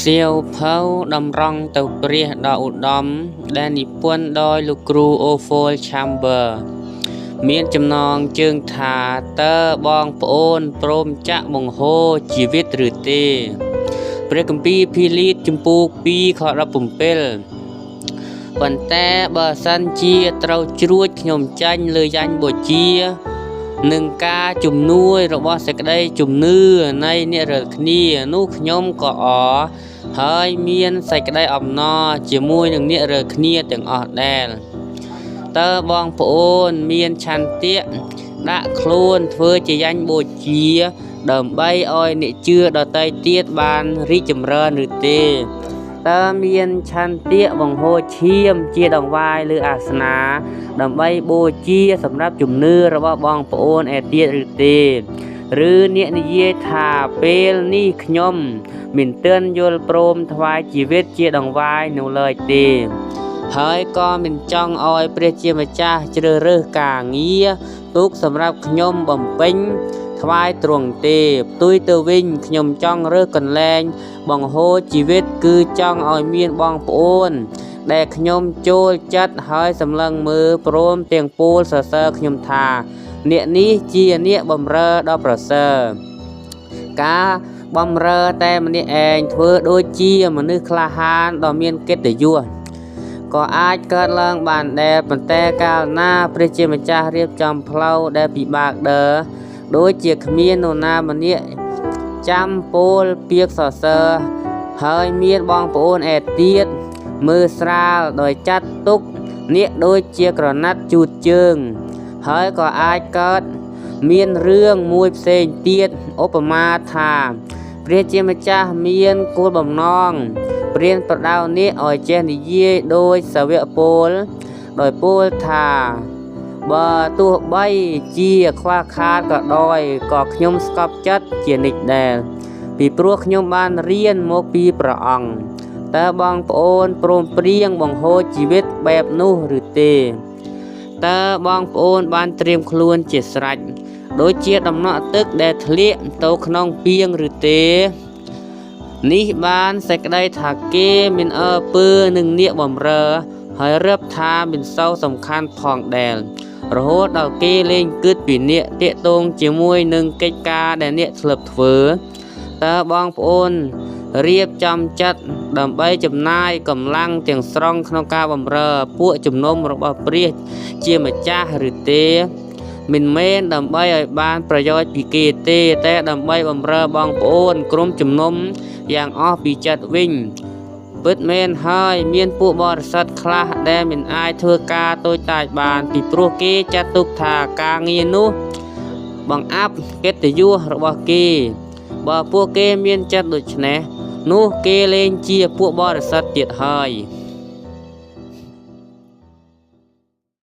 សៀវភៅតម្រង់ទៅព្រះដ៏ឧត្តមដែលនិពន្ធដោយលោកគ្រូអូហ្វូលឆាំបឺមានចំណងជើងថាតើបងប្អូនព្រមចាក់បង្ហូរជីវិតឬទេព្រះគម្ពីរភីលីតជំពូក 2 ខ 17 ប៉ុន្តែបើសិនជាត្រូវជ្រួចខ្ញុំចាញ់លើយ៉ាញ់បូជានឹងការជំនួយរបស់សេចក្តីជំនឿនៃអ្នករាល់គ្នានោះខ្ញុំក៏អរហើយមានសេចក្តីអំណរជាមួយនឹងអ្នករាល់គ្នាទាំងអស់ដែរតើបងប្អូនមានឆន្ទៈដាក់ខ្លួនធ្វើជាយ៉ាញ់បូជាដើម្បីឲ្យអ្នកជឿដទៃទៀតបានរីកចម្រើនឬទេតើមានឆន្ទៈបង្ហូរឈាមជាដង្វាយលើអាសនាដើម្បីបូជាសម្រាប់ជំនឿរបស់បងប្អូនឯទៀតឬទេឬអ្នកនិយាយថាពេលនេះខ្ញុំមិនទាន់យល់ព្រមថ្វាយជីវិតជាដង្វាយនោះឡើយទេហើយក៏មិនចង់ឲ្យព្រះជាម្ចាស់ជ្រើសរើសការងារទុកសម្រាប់ខ្ញុំបំពេញថ្វាយទ្រង់ទេផ្ទុយទៅវិញខ្ញុំចង់រើសកន្លែងបង្ហូរជីវិតគឺចង់ឲ្យមានបងប្អូនដែលខ្ញុំចូលចិត្តហើយសម្លឹងមើលព្រមទាំងពោលសរសើរខ្ញុំថាអ្នកនេះជាអ្នកបម្រើដ៏ប្រសើរការបម្រើតែម្នាក់ឯងធ្វើដូចជាមនុស្សក្លាហានដ៏មានកិត្តិយសក៏អាចកើតឡើងបានដែរប៉ុន្តែកាលណាព្រះជាម្ចាស់រៀបចំផ្លូវដែលពិបាកដើរដូចជាគ្មាននរណាម្នាក់ចាំពោលពាក្យសរសើរហើយមានបងប្អូនឯទៀតមើលស្រាលដោយចាត់ទុកអ្នកដូចជាក្រណាត់ជូតជើងហើយក៏អាចកើតមានរឿងមួយផ្សេងទៀតឧបមាថាព្រះជាម្ចាស់មានគោលបំណងព្រានប្រដៅនេះឲ្យចេះនិយាយដោយសាវកពោលដោយពោលថាបើទោះបីជាខ្វះខាតក៏ដោយក៏ខ្ញុំស្កប់ចិត្តជានិច្ចដែរពីព្រោះខ្ញុំបានរៀនមកពីព្រះអង្គតើបងប្អូនព្រមព្រៀងបង្ហូរជីវិតបែបនោះឬទេតើបងប្អូនបានត្រៀមខ្លួនជាស្រេចដូចជាដំណក់ទឹកដែលធ្លាក់ទៅក្នុងពាងឬទេនេះបានសេចក្តីថាគេមិនអើពើនឹងនាគបម្រើហើយរាប់ថាមិនសូវសំខាន់ផងដែររហូតដល់គេលែងគិតពីនាគតាកតងជាមួយនឹងកិច្ចការដែលនាគធ្លាប់ធ្វើតើបងប្អូនរៀបចំចិត្តដើម្បីចំណាយកម្លាំងទាំងស្រុងក្នុងការបម្រើពួកជំនុំរបស់ព្រះជាម្ចាស់ឬទេមិនមែនដើម្បីឲ្យបានប្រយោជន៍ពីគេទេតែដើម្បីបម្រើបងប្អូនក្រុមជំនុំយ៉ាងអស់ពីចិត្តវិញពិតមែនហើយមានពួកបរិស័ទខ្លះដែលមិនអាចធ្វើការតូចតាចបានពីព្រោះគេចាត់ទុកថាការងារនោះបង្អាប់កិត្តិយសរបស់គេបើពួកគេមានចិត្តដូច្នេះនោះគេលែងជាពួកបរិស័ទទៀតហើយ